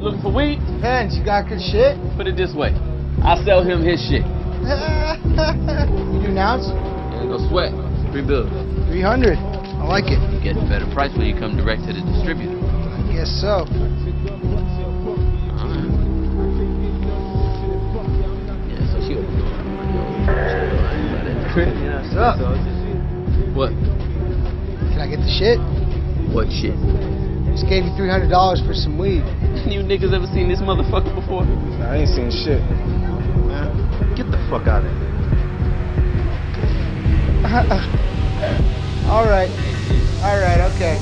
Looking for weed? Depends, you got good shit? Put it this way. I sell him his shit. You do an ounce? Yeah, go sweat. 3 bills. 300. I like it. You get a better price when you come direct to the distributor. I guess so. Alright. Yeah, so she was What's up? What? Can I get the shit? What shit? Just gave you $300 for some weed. You niggas ever seen this motherfucker before? Nah, I ain't seen shit. Man, get the fuck out of here. All right, okay.